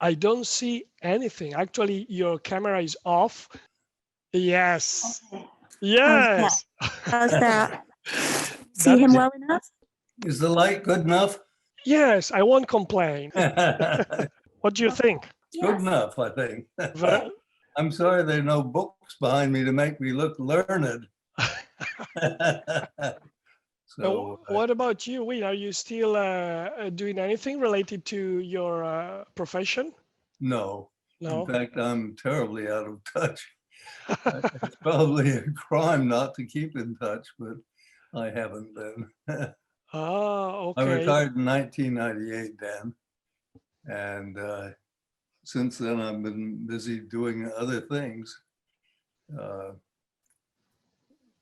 I don't see anything. Actually, your camera is off. Yes. Okay. Yes. How's that? See him That's, well enough? Is the light good enough? yes, I won't complain. Good What do you think? Yes. enough, I think. Ve- I'm sorry there are no books behind me to make me look learned. So what about you, Win? Are you still doing anything related to your profession? no. In No. fact, I'm terribly out of touch. It's probably a crime not to keep in touch, but I haven't been. Oh, I okay. retired in 1998, Dan. And since then, I've been busy doing other things,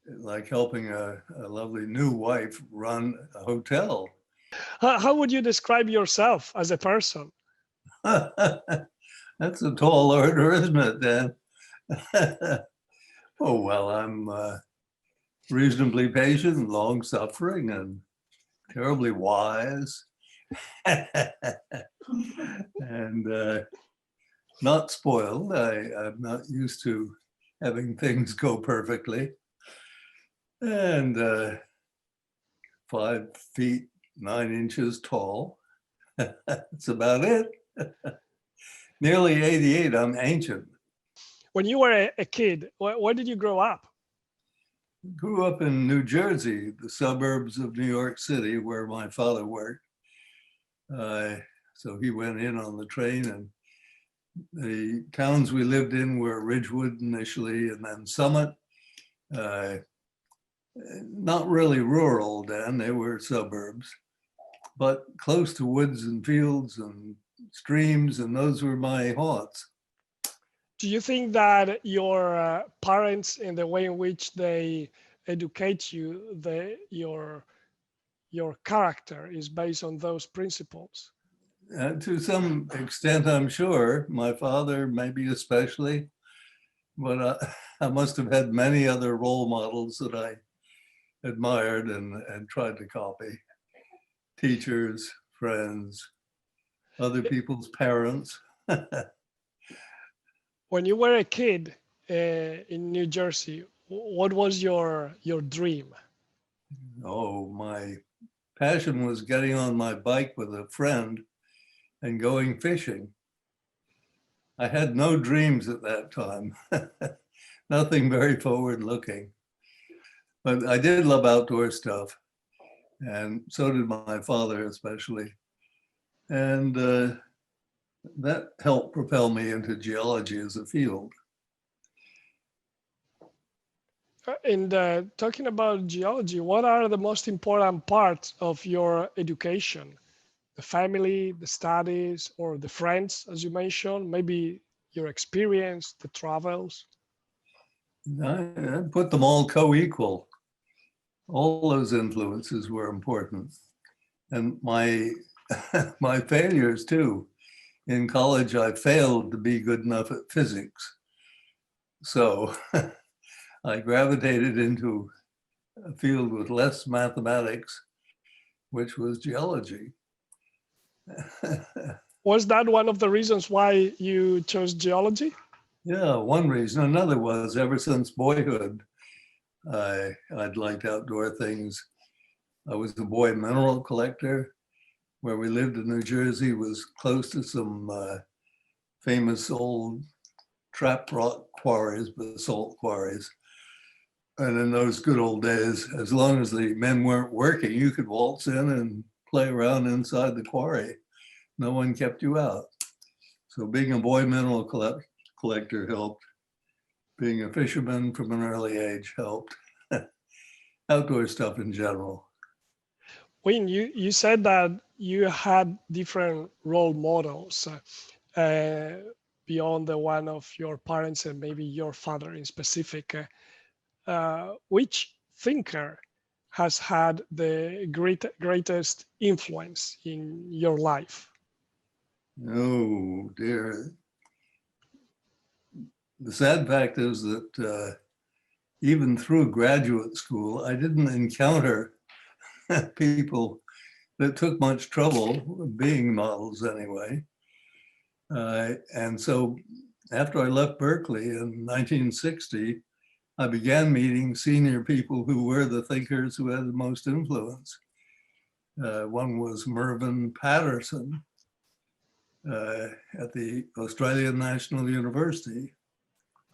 like helping a lovely new wife run a hotel. How would you describe yourself as a person? That's a tall order, isn't it, Dan? Oh, well, I'm reasonably patient, long-suffering, and terribly wise. And not spoiled. I'm not used to having things go perfectly. And 5 feet 9 inches tall. That's about it. Nearly 88. I'm ancient. When you were a kid, where did you grow up? Grew up in New Jersey, the suburbs of New York City, where my father worked. So he went in on the train, and the towns we lived in were Ridgewood initially, and then Summit. Not really rural then, they were suburbs, but close to woods and fields and streams, and those were my haunts. Do you think that your parents, in the way in which they educate you, your character is based on those principles? To some extent, I'm sure. My father, maybe especially, but I must have had many other role models that I admired and tried to copy. Teachers, friends, other people's parents. When you were a kid in New Jersey, what was your dream? Oh, my passion was getting on my bike with a friend and going fishing. I had no dreams at that time, nothing very forward looking. But I did love outdoor stuff, and so did my father especially. And that helped propel me into geology as a field. And talking about geology, what are the most important parts of your education? The family, the studies, or the friends, as you mentioned, maybe your experience, the travels? I put them all co-equal. All those influences were important. And my my failures too. In college, I failed to be good enough at physics. So I gravitated into a field with less mathematics, which was geology. Was that one of the reasons why you chose geology? Yeah, one reason. Another was ever since boyhood, I'd liked outdoor things. I was a boy mineral collector. Where we lived in New Jersey was close to some famous old trap rock quarries, basalt quarries. And in those good old days, as long as the men weren't working, you could waltz in and play around inside the quarry. No one kept you out. So being a boy mineral collector helped. Being a fisherman from an early age helped. Outdoor stuff in general. Wayne, you said that you had different role models beyond the one of your parents and maybe your father in specific. Which thinker has had the greatest influence in your life? Oh dear. The sad fact is that even through graduate school, I didn't encounter people that took much trouble being models anyway. And so after I left Berkeley in 1960, I began meeting senior people who were the thinkers who had the most influence. One was Mervyn Patterson at the Australian National University.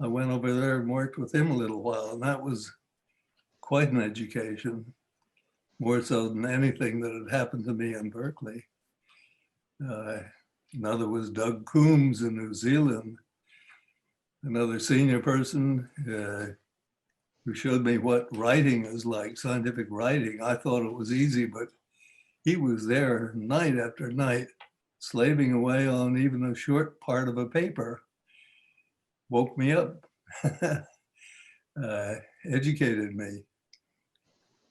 I went over there and worked with him a little while, and that was quite an education, more so than anything that had happened to me in Berkeley. Another was Doug Coombs in New Zealand, another senior person who showed me what writing is like, scientific writing. I thought it was easy, but he was there night after night, slaving away on even a short part of a paper. Woke me up, educated me,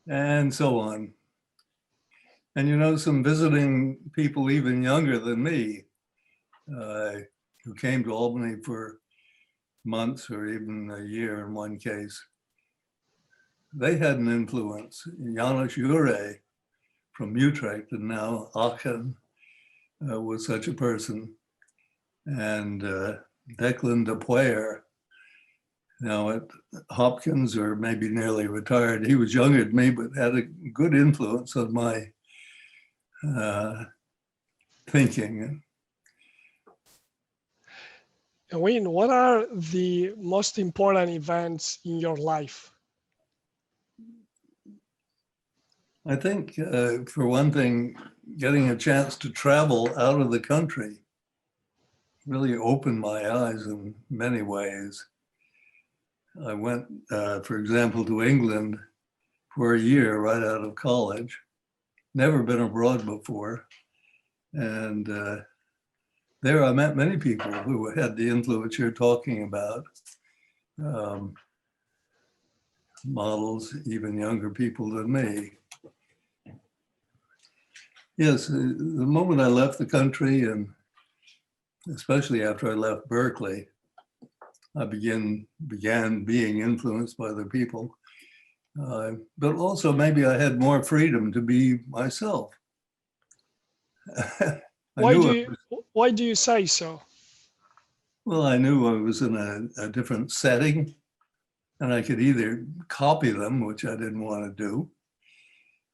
and so on. And you know, some visiting people even younger than me who came to Albany for months or even a year in one case, they had an influence. Janos Jure from Utrecht and now Aachen was such a person. And Declan de Poyer, now at Hopkins or maybe nearly retired. He was younger than me, but had a good influence on my thinking. Wayne, what are the most important events in your life? I think, for one thing, getting a chance to travel out of the country really opened my eyes in many ways. I went, for example, to England for a year right out of college. Never been abroad before. And there I met many people who had the influence you're talking about. Models, even younger people than me. Yes, the moment I left the country, and especially after I left Berkeley, I began being influenced by other people. But also maybe I had more freedom to be myself. Why do you say so? Well, I knew I was in a different setting, and I could either copy them, which I didn't want to do,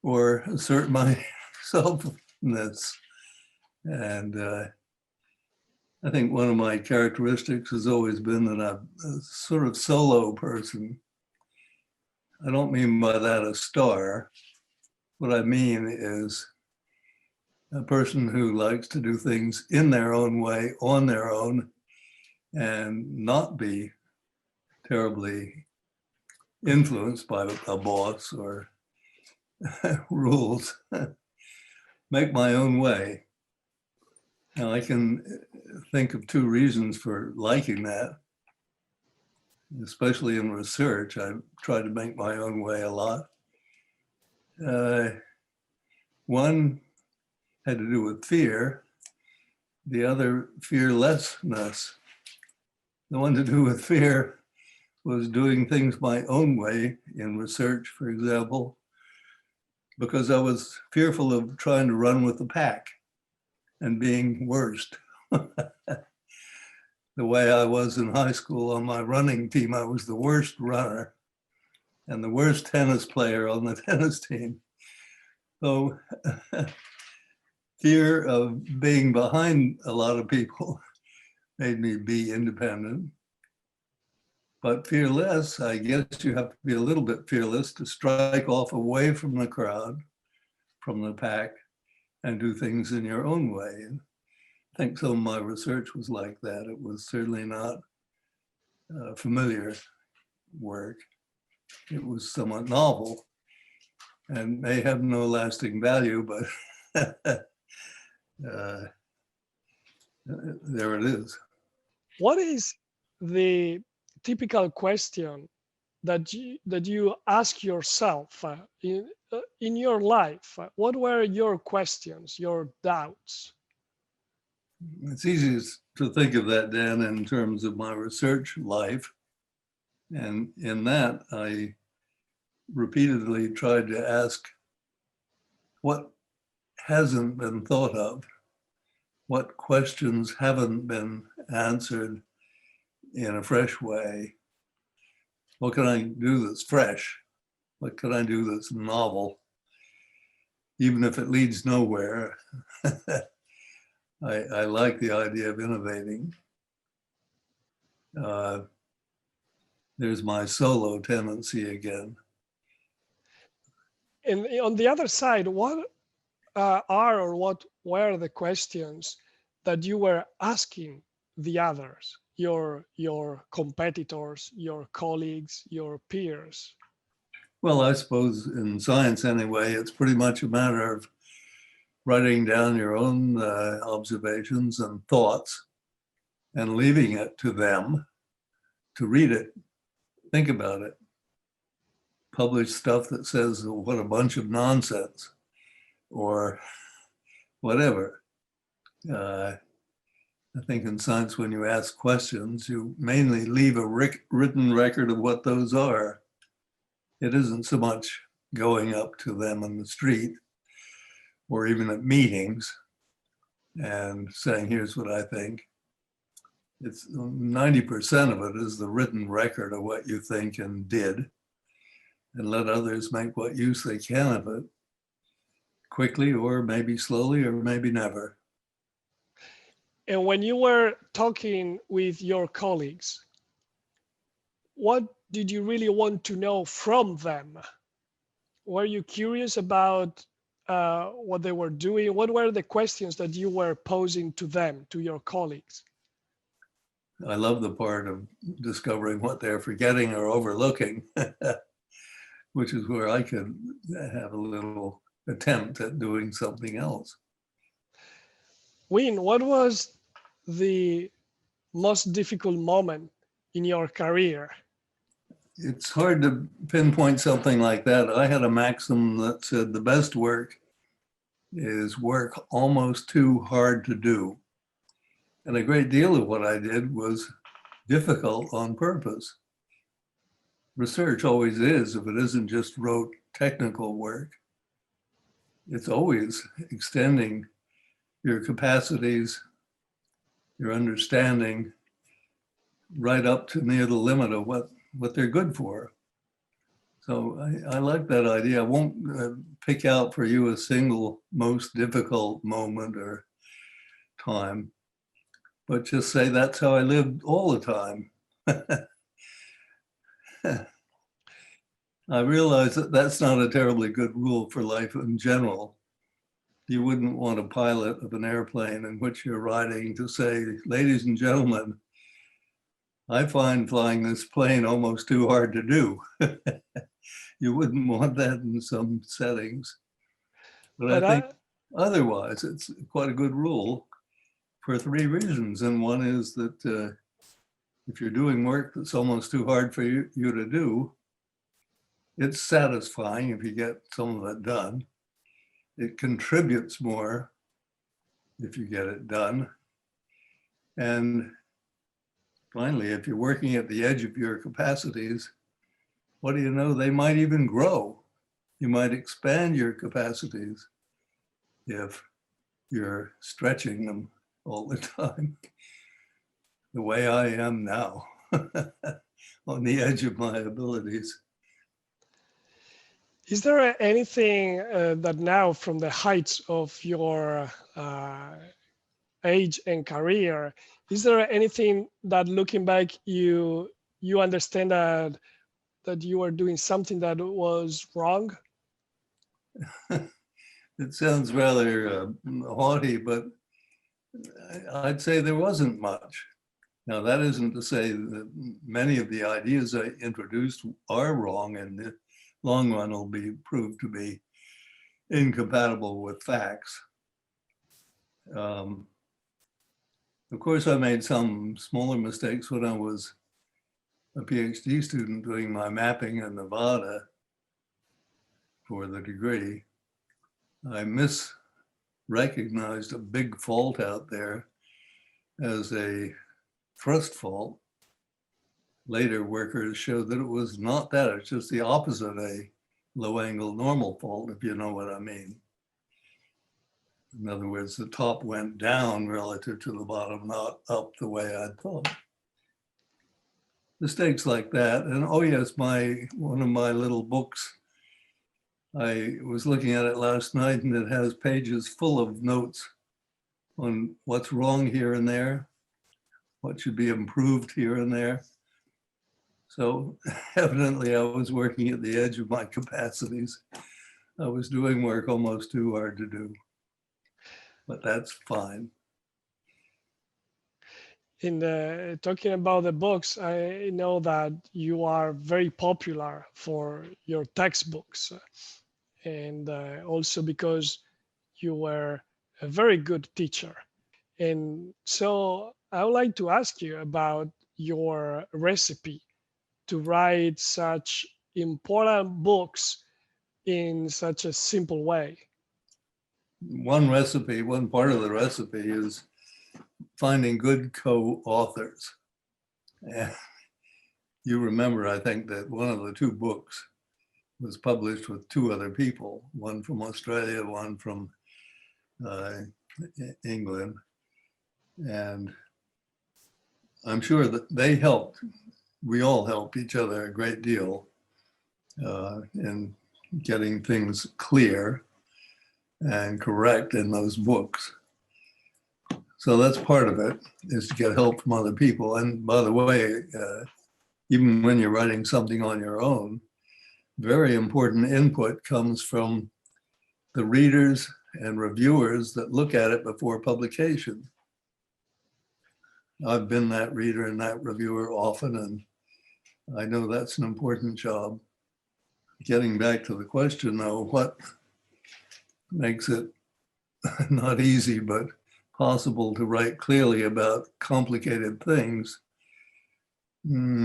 or assert my selfness. And I think one of my characteristics has always been that I'm a sort of solo person. I don't mean by that a star. What I mean is a person who likes to do things in their own way, on their own, and not be terribly influenced by a boss or rules. Make my own way. Now I can think of two reasons for liking that, especially in research. I try to make my own way a lot. One had to do with fear, the other fearlessness. The one to do with fear was doing things my own way in research, for example, because I was fearful of trying to run with the pack and being worst. The way I was in high school on my running team, I was the worst runner and the worst tennis player on the tennis team. So fear of being behind a lot of people made me be independent. But fearless, I guess you have to be a little bit fearless to strike off away from the crowd, from the pack, and do things in your own way. And I think some of my research was like that. It was certainly not familiar work. It was somewhat novel and may have no lasting value, but there it is. What is the typical question that you ask yourself in your life? What were your questions, your doubts? It's easy to think of that, Dan, in terms of my research life. And in that, I repeatedly tried to ask what hasn't been thought of, what questions haven't been answered in a fresh way. What can I do that's fresh? What can I do that's novel? Even if it leads nowhere, I like the idea of innovating. There's my solo tendency again. And on the other side, what what were the questions that you were asking the others, your competitors, your colleagues, your peers? Well, I suppose in science anyway, it's pretty much a matter of writing down your own observations and thoughts and leaving it to them to read it, think about it, publish stuff that says what a bunch of nonsense or whatever. I think in science, when you ask questions, you mainly leave a written record of what those are. It isn't so much going up to them on the street or even at meetings and saying, here's what I think. It's 90% of it is the written record of what you think and did, and let others make what use they can of it, quickly or maybe slowly or maybe never. And when you were talking with your colleagues, what did you really want to know from them? Were you curious about what they were doing? What were the questions that you were posing to them, to your colleagues? I love the part of discovering what they're forgetting or overlooking, which is where I could have a little attempt at doing something else. Win, what was the most difficult moment in your career? It's hard to pinpoint something like that. I had a maxim that said the best work is work almost too hard to do. And a great deal of what I did was difficult on purpose. Research always is, if it isn't just rote technical work. It's always extending your capacities, your understanding, right up to near the limit of what they're good for. So I like that idea. I won't pick out for you a single most difficult moment or time, but just say that's how I lived all the time. I realize that that's not a terribly good rule for life in general. You wouldn't want a pilot of an airplane in which you're riding to say, ladies and gentlemen, I find flying this plane almost too hard to do. You wouldn't want that in some settings. But I think otherwise, it's quite a good rule for three reasons. And one is that if you're doing work that's almost too hard for you to do, it's satisfying if you get some of it done. It contributes more if you get it done. And finally, if you're working at the edge of your capacities, what do you know? They might even grow. You might expand your capacities if you're stretching them all the time, the way I am now, on the edge of my abilities. Is there anything that now, from the heights of your age and career, is there anything that, looking back, you understand that you were doing something that was wrong? It sounds rather haughty, but I'd say there wasn't much. Now, that isn't to say that many of the ideas I introduced are wrong and the long run will be proved to be incompatible with facts. Of course, I made some smaller mistakes when I was a PhD student doing my mapping in Nevada for the degree. I misrecognized a big fault out there as a thrust fault. Later workers showed that it was not that, it's just the opposite, a low angle normal fault, if you know what I mean. In other words, the top went down relative to the bottom, not up the way I thought. Mistakes like that. And oh yes, one of my little books, I was looking at it last night, and it has pages full of notes on what's wrong here and there, what should be improved here and there. So evidently I was working at the edge of my capacities. I was doing work almost too hard to do, but that's fine. In talking about the books, I know that you are very popular for your textbooks, and also because you were a very good teacher. And so I would like to ask you about your recipe to write such important books in such a simple way. One part of the recipe is finding good co-authors. You remember, I think, that one of the two books was published with two other people, one from Australia, one from England. And I'm sure that they helped. We all helped each other a great deal in getting things clear and correct in those books. So that's part of it, is to get help from other people. And by the way, even when you're writing something on your own, very important input comes from the readers and reviewers that look at it before publication. I've been that reader and that reviewer often, and I know that's an important job. Getting back to the question though, what makes it not easy, but possible to write clearly about complicated things? I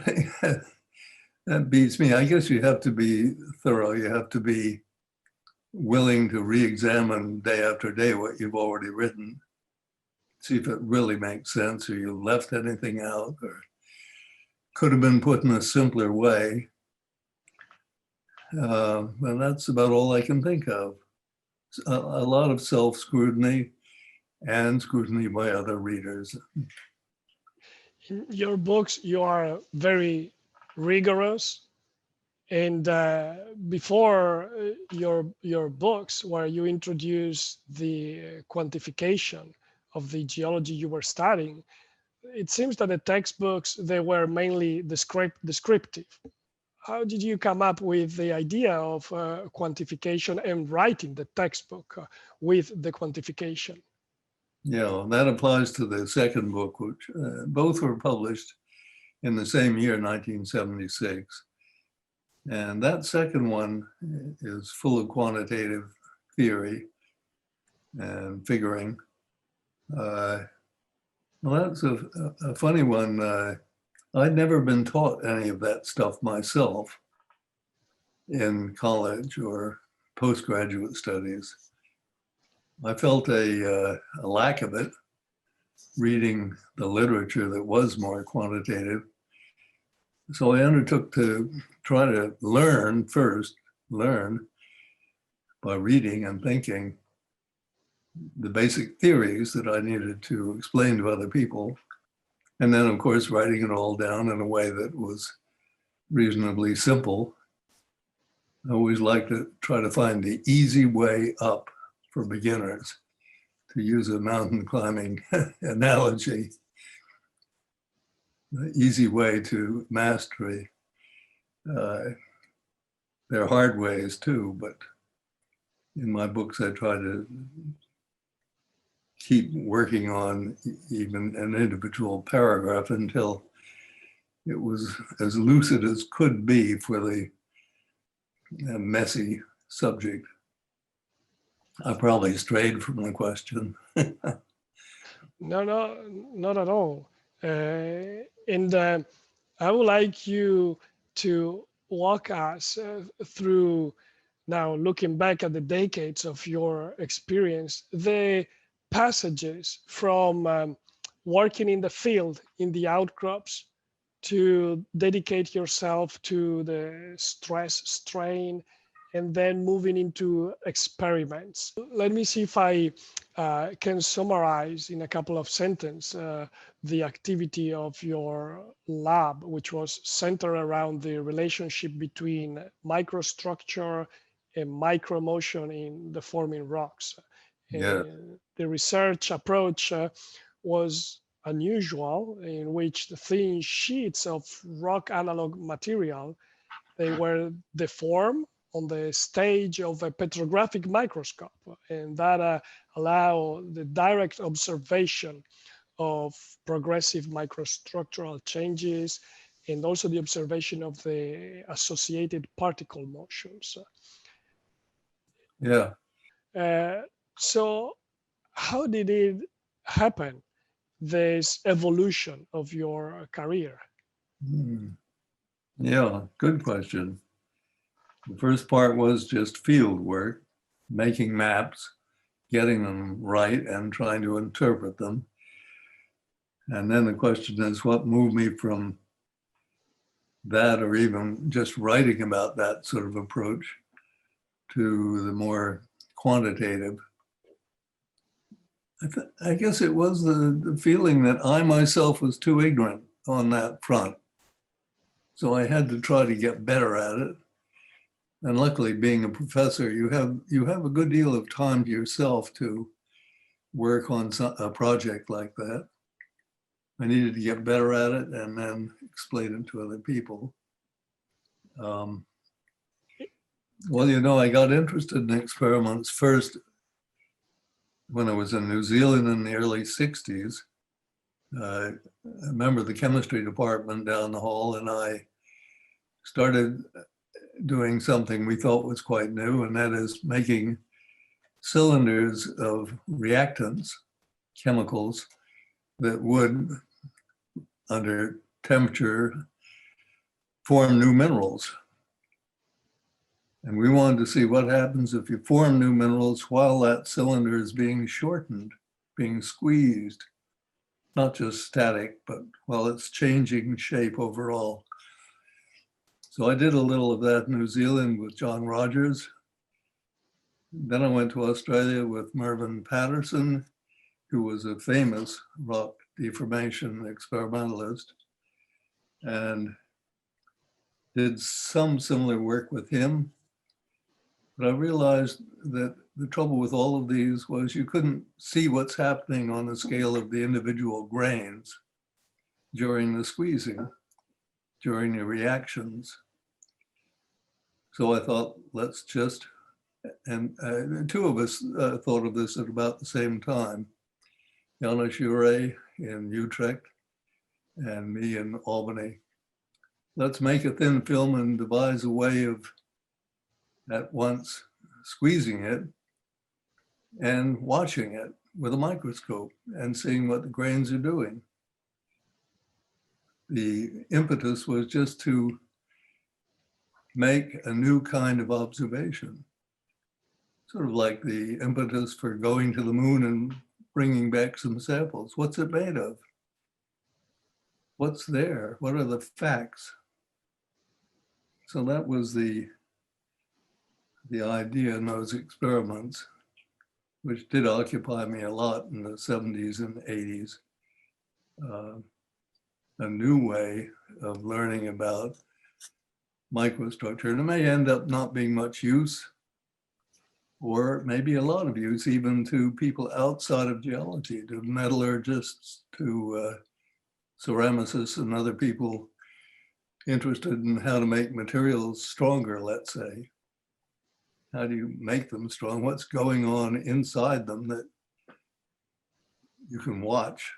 think that beats me. I guess you have to be thorough. You have to be willing to re-examine day after day what you've already written, see if it really makes sense, or you left anything out, or could have been put in a simpler way. And that's about all I can think of. A lot of self-scrutiny and scrutiny by other readers. In your books, you are very rigorous. And before your books, where you introduce the quantification of the geology you were studying, it seems that the textbooks, they were mainly descriptive. How did you come up with the idea of quantification and writing the textbook with the quantification? Yeah, that applies to the second book, which both were published in the same year, 1976. And that second one is full of quantitative theory and figuring. Well, that's a funny one. I'd never been taught any of that stuff myself in college or postgraduate studies. I felt a lack of it reading the literature that was more quantitative. So I undertook to try to learn by reading and thinking the basic theories that I needed to explain to other people. And then, of course, writing it all down in a way that was reasonably simple. I always like to try to find the easy way up for beginners, to use a mountain climbing analogy. The easy way to mastery. There are hard ways too, but in my books I try to keep working on even an individual paragraph until it was as lucid as could be for the messy subject. I probably strayed from the question. No, not at all. And I would like you to walk us through, now looking back at the decades of your experience, the passages from working in the field, in the outcrops, to dedicate yourself to the stress, strain, and then moving into experiments. Let me see if I can summarize in a couple of sentences the activity of your lab, which was centered around the relationship between microstructure and micromotion in the forming rocks. Yeah. The research approach was unusual, in which the thin sheets of rock analog material, they were deformed on the stage of a petrographic microscope, and that allow the direct observation of progressive microstructural changes and also the observation of the associated particle motions. Yeah. So how did it happen, this evolution of your career? Yeah, good question. The first part was just field work, making maps, getting them right and trying to interpret them. And then the question is, what moved me from that, or even just writing about that sort of approach, to the more quantitative? I guess it was the feeling that I myself was too ignorant on that front. So I had to try to get better at it. And luckily, being a professor, you have a good deal of time to yourself to work on a project like that. I needed to get better at it and then explain it to other people. Well, you know, I got interested in experiments first when I was in New Zealand in the early 60s. I remember the chemistry department down the hall, and I started doing something we thought was quite new, and that is making cylinders of reactants, chemicals, that would, under temperature, form new minerals. And we wanted to see what happens if you form new minerals while that cylinder is being shortened, being squeezed, not just static, but while it's changing shape overall. So I did a little of that in New Zealand with John Rogers. Then I went to Australia with Mervyn Patterson, who was a famous rock deformation experimentalist, and did some similar work with him. But I realized that the trouble with all of these was you couldn't see what's happening on the scale of the individual grains during the squeezing, during the reactions. So I thought, let's just, and the two of us thought of this at about the same time. Janos Jure in Utrecht and me in Albany. Let's make a thin film and devise a way of at once squeezing it and watching it with a microscope and seeing what the grains are doing. The impetus was just to make a new kind of observation, sort of like the impetus for going to the moon and bringing back some samples. What's it made of? What's there? What are the facts? So that was the idea in those experiments, which did occupy me a lot in the 70s and 80s. A new way of learning about microstructure. And it may end up not being much use, or maybe a lot of use even to people outside of geology, to metallurgists, to ceramicists and other people interested in how to make materials stronger, let's say. How do you make them strong? What's going on inside them that you can watch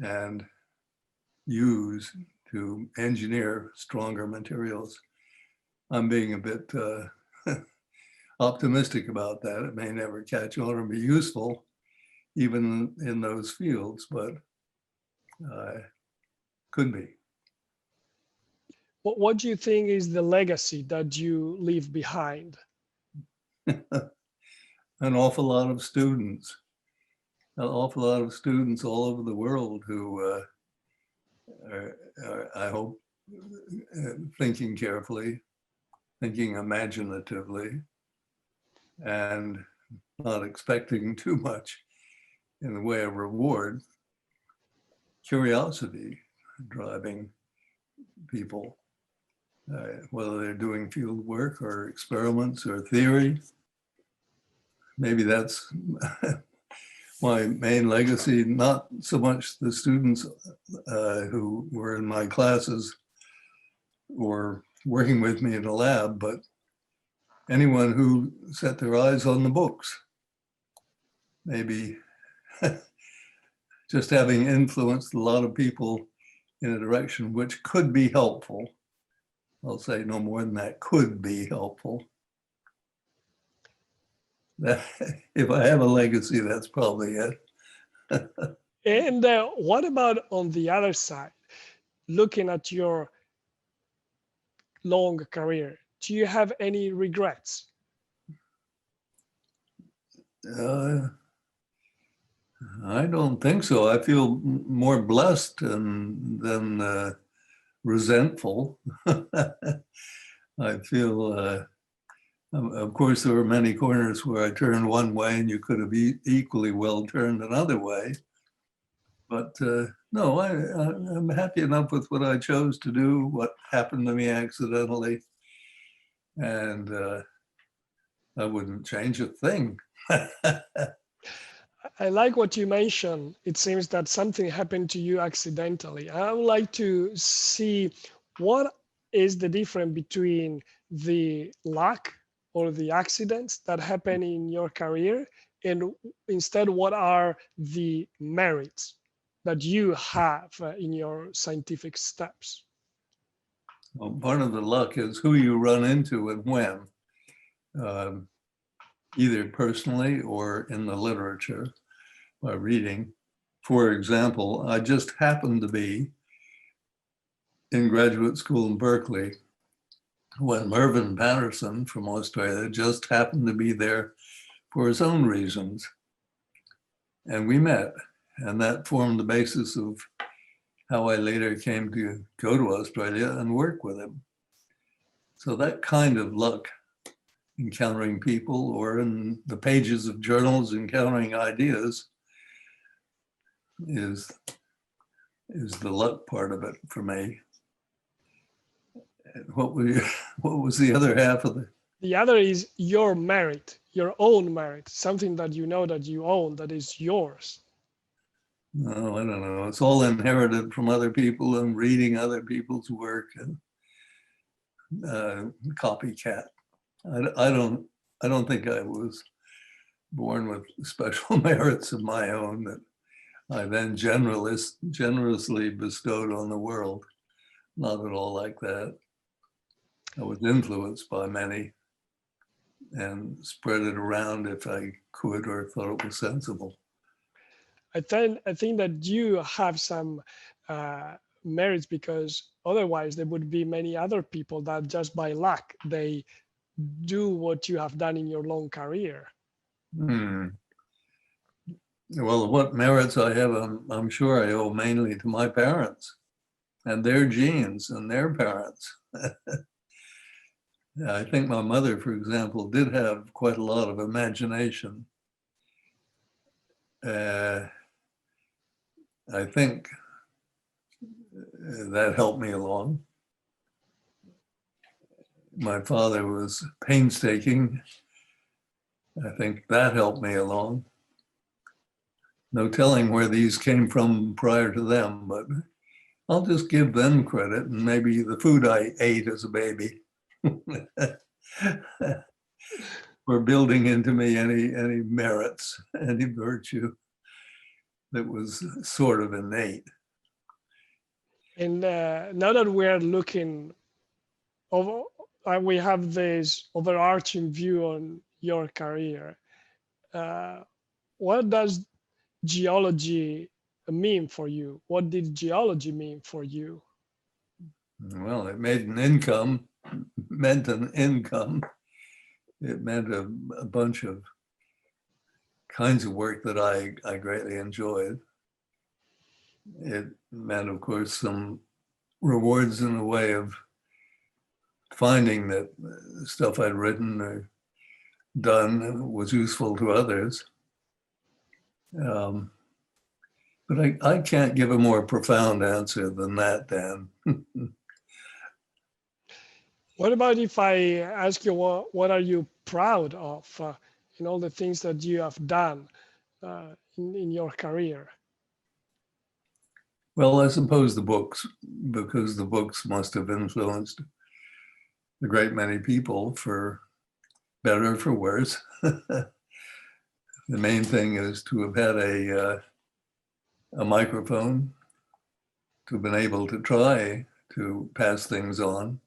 and use to engineer stronger materials? I'm being a bit optimistic about that. It may never catch on or be useful, even in those fields, but could be. What do you think is the legacy that you leave behind? An awful lot of students, all over the world who are, I hope, thinking carefully, thinking imaginatively, and not expecting too much in the way of reward. Curiosity driving people, whether they're doing field work or experiments or theory. Maybe that's my main legacy, not so much the students who were in my classes or working with me in the lab, but anyone who set their eyes on the books. Maybe just having influenced a lot of people in a direction which could be helpful. I'll say no more than that, could be helpful. That, if I have a legacy, that's probably it. And what about on the other side, looking at your long career? Do you have any regrets? I don't think so. I feel more blessed than resentful. I feel, of course, there were many corners where I turned one way and you could have equally well turned another way. But no, I'm happy enough with what I chose to do, what happened to me accidentally. And I wouldn't change a thing. I like what you mentioned. It seems that something happened to you accidentally. I would like to see what is the difference between the luck or the accidents that happen in your career, and instead what are the merits that you have in your scientific steps? Well, part of the luck is who you run into and when, either personally or in the literature by reading. For example, I just happened to be in graduate school in Berkeley when Mervyn Patterson from Australia just happened to be there for his own reasons. And we met, and that formed the basis of how I later came to go to Australia and work with him. So that kind of luck, encountering people or in the pages of journals, encountering ideas, is the luck part of it for me. What was the other half of the? The other is your merit, your own merit, something that you know that you own, that is yours. No, I don't know. It's all inherited from other people and reading other people's work and copycat. I don't think I was born with special merits of my own that I then generously bestowed on the world. Not at all like that. I was influenced by many and spread it around if I could or thought it was sensible. I think that you have some merits, because otherwise there would be many other people that just by luck they do what you have done in your long career. Well, what merits I have, I'm sure I owe mainly to my parents and their genes and their parents. I think my mother, for example, did have quite a lot of imagination. I think that helped me along. My father was painstaking. I think that helped me along. No telling where these came from prior to them, but I'll just give them credit, and maybe the food I ate as a baby were building into me any merits, any virtue that was sort of innate. And now that we're looking over, we have this overarching view on your career. What does geology mean for you? What did geology mean for you? Well, it meant an income. It meant a bunch of kinds of work that I greatly enjoyed. It meant, of course, some rewards in the way of finding that stuff I'd written or done was useful to others. But I can't give a more profound answer than that, Dan. What about if I ask you what are you proud of in all the things that you have done in your career? Well, I suppose the books, because the books must have influenced a great many people, for better or for worse. The main thing is to have had a microphone, to have been able to try to pass things on.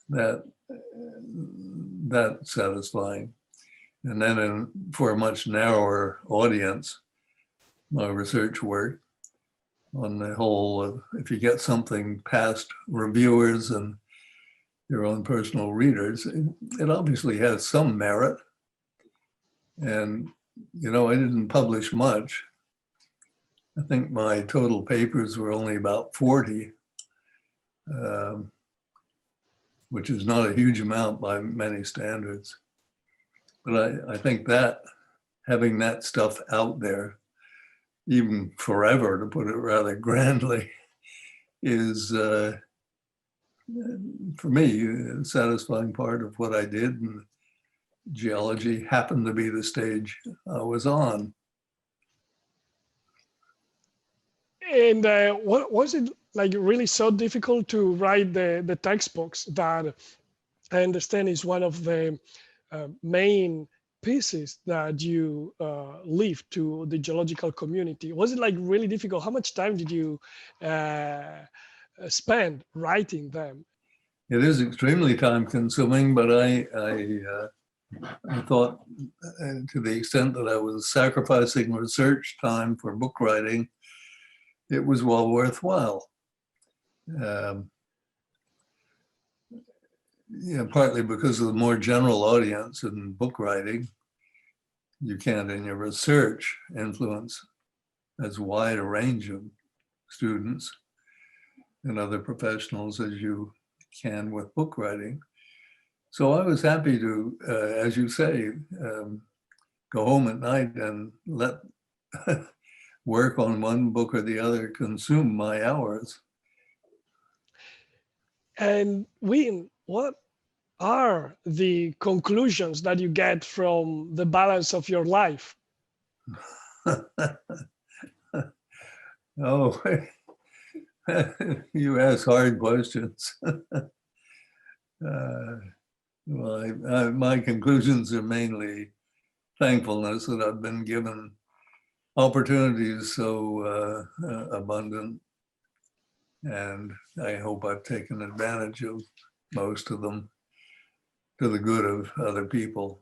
That's satisfying. And then for a much narrower audience, my research work on the whole, if you get something past reviewers and your own personal readers, it obviously has some merit. And, you know, I didn't publish much. I think my total papers were only about 40, which is not a huge amount by many standards. But I think that having that stuff out there, even forever, to put it rather grandly, is, for me, a satisfying part of what I did. And geology happened to be the stage I was on. And what was it like really so difficult to write the textbooks that I understand is one of the main pieces that you leave to the geological community? Was it like really difficult? How much time did you spend writing them? It is extremely time consuming, but I thought, to the extent that I was sacrificing research time for book writing, it was well worthwhile. Partly because of the more general audience in book writing, you can't in your research influence as wide a range of students and other professionals as you can with book writing. So I was happy to, as you say, go home at night and let work on one book or the other consume my hours. And Win, what are the conclusions that you get from the balance of your life? Oh, you ask hard questions. My conclusions are mainly thankfulness that I've been given opportunities so abundant, and I hope I've taken advantage of most of them to the good of other people.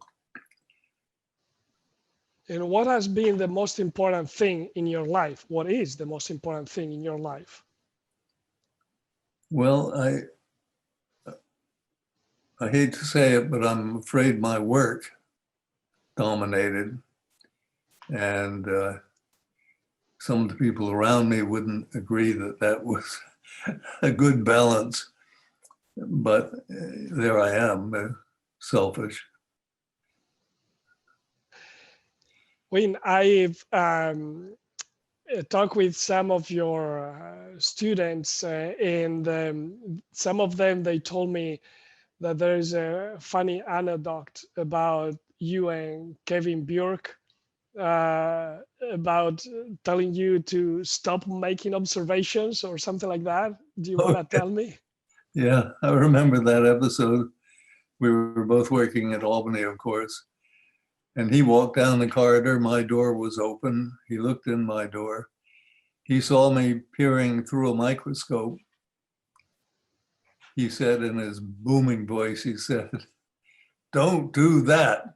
And what has been the most important thing in your life? What is the most important thing in your life? Well, I hate to say it, but I'm afraid my work dominated, and some of the people around me wouldn't agree that that was a good balance, but there I am, selfish. When I've talked with some of your students, and some of them, they told me that there is a funny anecdote about you and Kevin Bjork about telling you to stop making observations or something like that. Do you want to tell me? Yeah, I remember that episode. We were both working at Albany, of course. And he walked down the corridor. My door was open. He looked in my door. He saw me peering through a microscope. He said in his booming voice, he said, "Don't do that.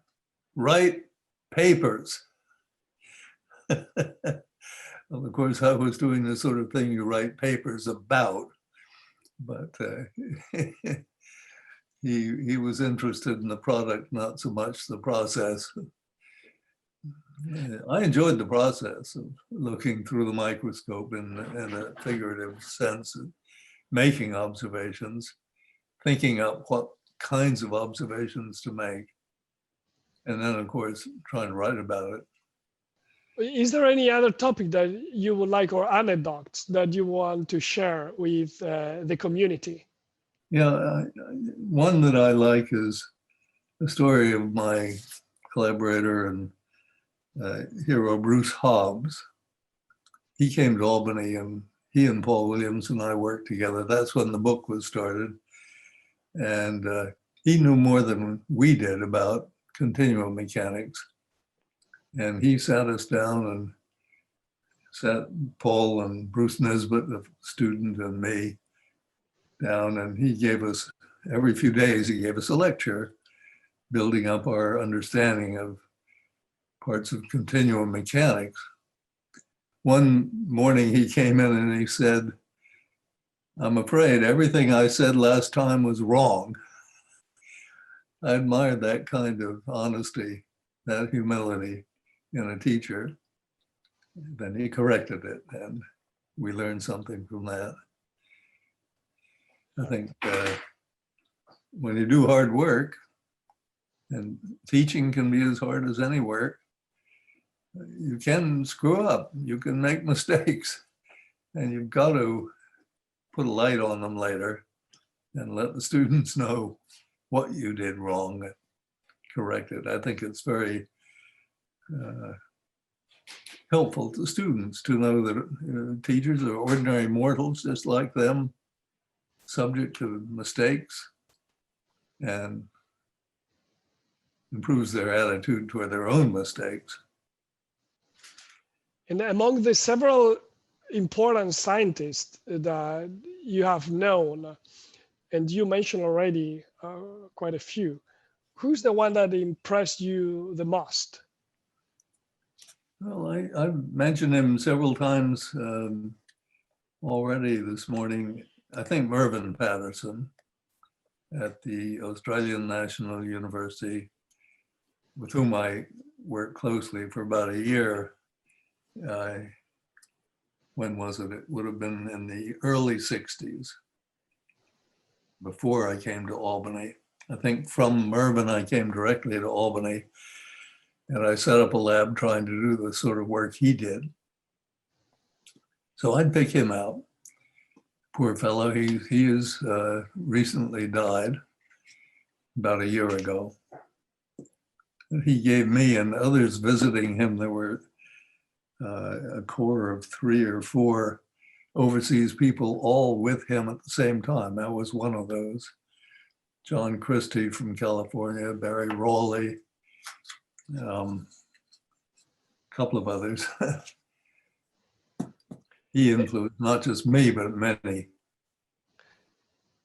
Write papers." Well, of course, I was doing the sort of thing you write papers about, but he was interested in the product, not so much the process. I enjoyed the process of looking through the microscope in a figurative sense, of making observations. thinking up what kinds of observations to make. And then, of course, trying to write about it. Is there any other topic that you would like, or anecdotes that you want to share with the community? Yeah, one that I like is the story of my collaborator and hero, Bruce Hobbs. He came to Albany and he and Paul Williams and I worked together. That's when the book was started. And he knew more than we did about continuum mechanics. And he sat us down and sat Paul and Bruce Nesbitt, the student, and me down. And he gave us, every few days, he gave us a lecture building up our understanding of parts of continuum mechanics. One morning he came in and he said, "I'm afraid everything I said last time was wrong." I admired that kind of honesty, that humility in a teacher. Then he corrected it and we learned something from that. I think when you do hard work, and teaching can be as hard as any work, you can screw up, you can make mistakes, and you've got to put a light on them later and let the students know what you did wrong and correct it. I think it's very helpful to students to know that teachers are ordinary mortals just like them, subject to mistakes, and improves their attitude toward their own mistakes. And among the several important scientists that you have known, and you mentioned already quite a few, who's the one that impressed you the most? Well, I've mentioned him several times already this morning. I think Mervyn Patterson at the Australian National University, with whom I worked closely for about a year. When was it? It would have been in the early 60s, before I came to Albany. I think from Mervyn, I came directly to Albany, and I set up a lab trying to do the sort of work he did. So I'd pick him out. Poor fellow, he is recently died about a year ago. He gave me and others visiting him, there were a core of 3 or 4 overseas people all with him at the same time. I was one of those. John Christie from California, Barry Rowley, a couple of others. He influenced not just me, but many.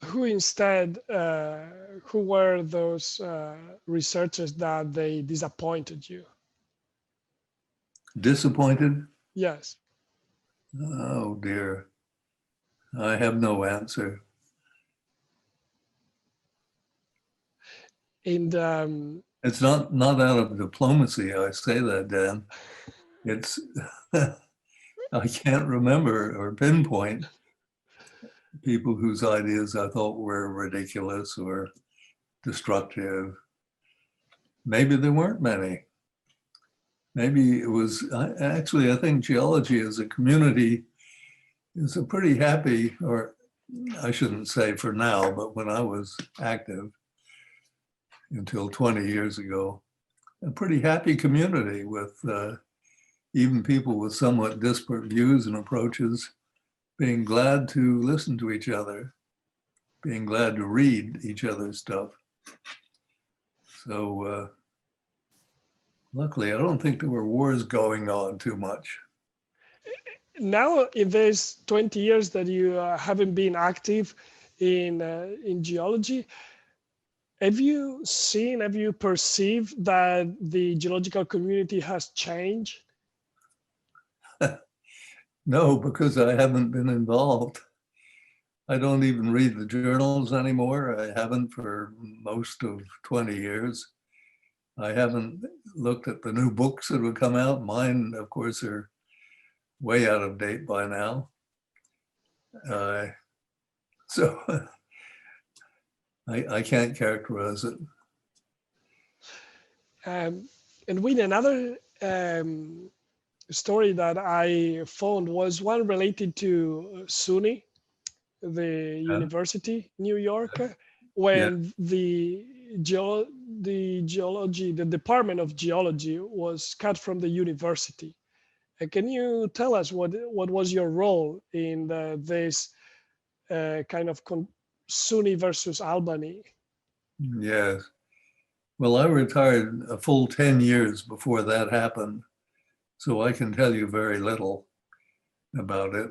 Who instead, who were those researchers that they disappointed you? Disappointed? Yes. Oh dear. I have no answer. And it's not out of diplomacy I say that, Dan. It's I can't remember or pinpoint people whose ideas I thought were ridiculous or destructive. Maybe there weren't many. Maybe it was, actually, I think geology as a community is a pretty happy, or I shouldn't say for now, but when I was active until 20 years ago, a pretty happy community with even people with somewhat disparate views and approaches being glad to listen to each other, being glad to read each other's stuff. So luckily, I don't think there were wars going on too much. Now, in these 20 years that you haven't been active in geology, have you perceived that the geological community has changed? No, because I haven't been involved. I don't even read the journals anymore. I haven't for most of 20 years. I haven't looked at the new books that have come out. Mine, of course, are way out of date by now. So I can't characterize it. And with another story that I found was one related to SUNY, the university, New York, Yeah. when the Department of Geology was cut from the university. Can you tell us what was your role in this kind of SUNY versus Albany? Yes. Well, I retired a full 10 years before that happened, so I can tell you very little about it.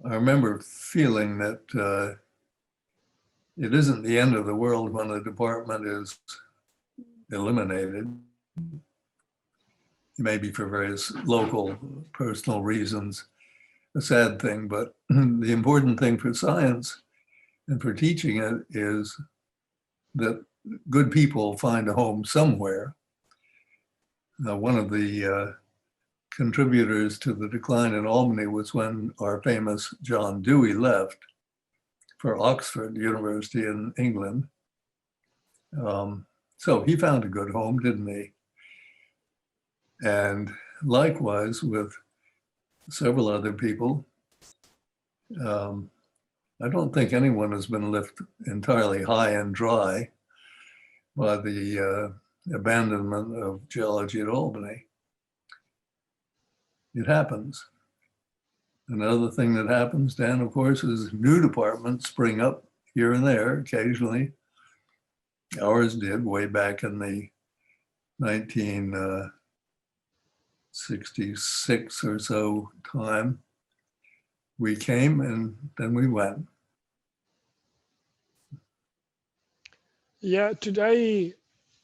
I remember feeling that it isn't the end of the world when a department is eliminated, maybe for various local personal reasons, a sad thing, but the important thing for science and for teaching it is that good people find a home somewhere. One of the contributors to the decline in Albany was when our famous John Dewey left for Oxford University in England. So he found a good home, didn't he? And likewise with several other people. I don't think anyone has been left entirely high and dry by the abandonment of geology at Albany. It happens. Another thing that happens, Dan, of course, is new departments spring up here and there occasionally. Ours did way back in the 1966 or so time. We came and then we went. Yeah, today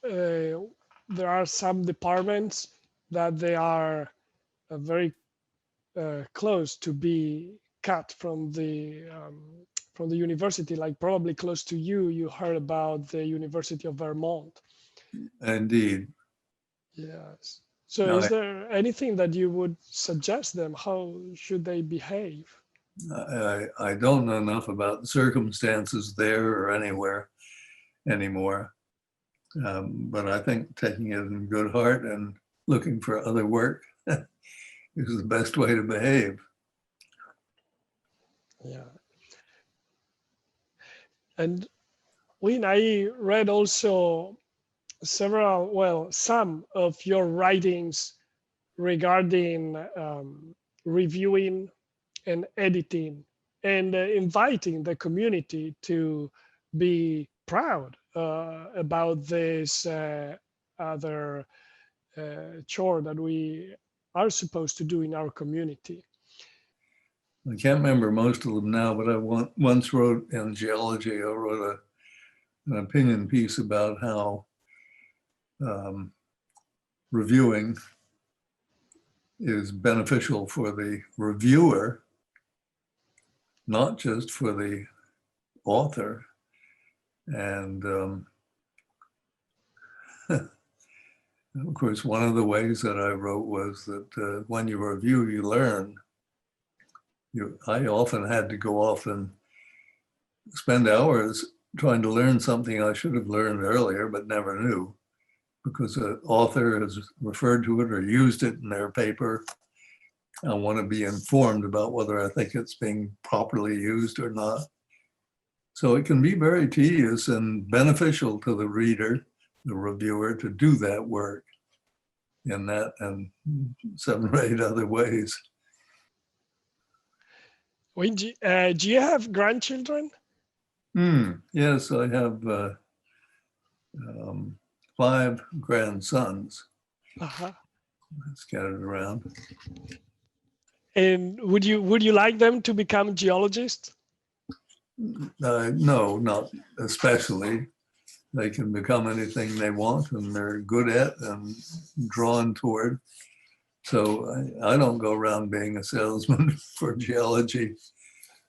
there are some departments that they are very close to be cut from the university, like probably close to you. You heard about the University of Vermont. Indeed. Yes. So is there anything that you would suggest them? How should they behave? I don't know enough about the circumstances there or anywhere anymore. But I think taking it in good heart and looking for other work is the best way to behave. Yeah. And Lynn, I read also some of your writings regarding reviewing and editing and inviting the community to be proud about this other chore that we are supposed to do in our community. I can't remember most of them now, but I once wrote in Geology, I wrote an opinion piece about how reviewing is beneficial for the reviewer, not just for the author. And of course, one of the ways that I wrote was that when you review, you learn. I often had to go off and spend hours trying to learn something I should have learned earlier, but never knew, because the author has referred to it or used it in their paper. I want to be informed about whether I think it's being properly used or not. So it can be very tedious and beneficial to the reader, the reviewer, to do that work in that and 7 or 8 other ways. Do you have grandchildren? Yes, I have 5 grandsons scattered around. And would you like them to become geologists? No, not especially. They can become anything they want and they're good at and drawn toward. So I don't go around being a salesman for geology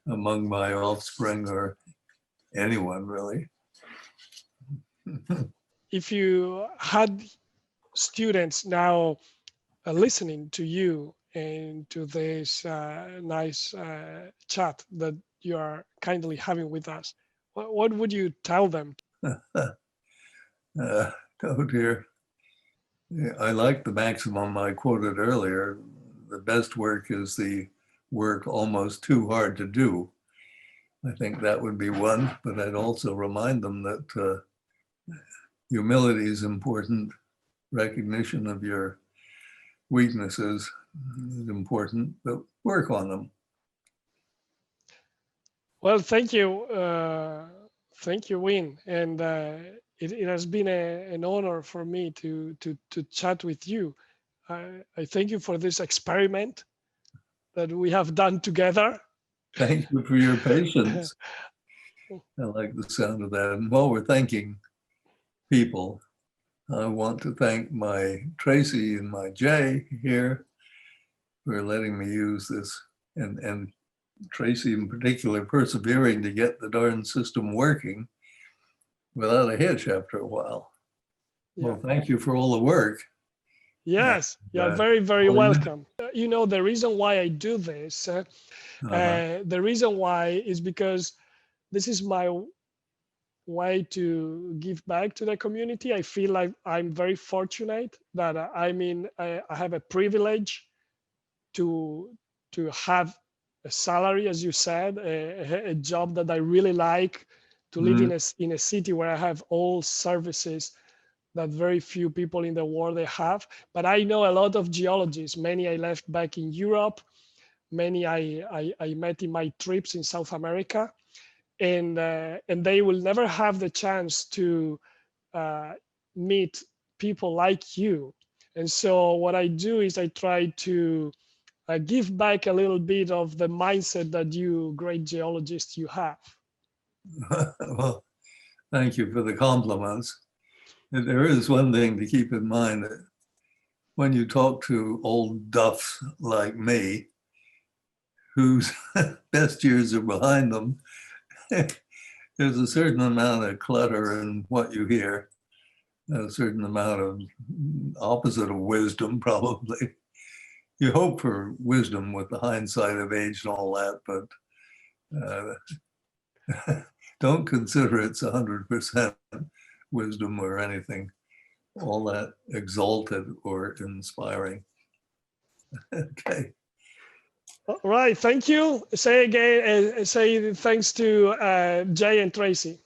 among my offspring or anyone really. If you had students now listening to you and to this nice chat that you are kindly having with us. What would you tell them? Oh dear. Yeah, I like the maximum I quoted earlier. The best work is the work almost too hard to do. I think that would be one, but I'd also remind them that humility is important. Recognition of your weaknesses is important, but work on them. Well, thank you. Thank you, Win. And it has been an honor for me to chat with you. I thank you for this experiment that we have done together. Thank you for your patience. I like the sound of that. And while we're thanking people, I want to thank my Tracy and my Jay here for letting me use this, and Tracy in particular persevering to get the darn system working without a hitch after a while. Yeah. Well, thank you for all the work. Yes, you're very, very welcome. You know, the reason why I do this, the reason why is because this is my way to give back to the community. I feel like I'm very fortunate that I have a privilege to have a salary, as you said, a job that I really like, to live in a city where I have all services that very few people in the world they have. But I know a lot of geologists. Many I left back in Europe. Many I met in my trips in South America, and they will never have the chance to meet people like you. And so what I do is I try to give back a little bit of the mindset that you great geologists you have. Well, thank you for the compliments. There is one thing to keep in mind, that when you talk to old duffs like me, whose best years are behind them, there's a certain amount of clutter in what you hear, a certain amount of opposite of wisdom, probably. You hope for wisdom with the hindsight of age and all that, but don't consider it's 100% wisdom or anything all that exalted or inspiring. Okay. All right, thank you. Say again, say thanks to Jay and Tracy.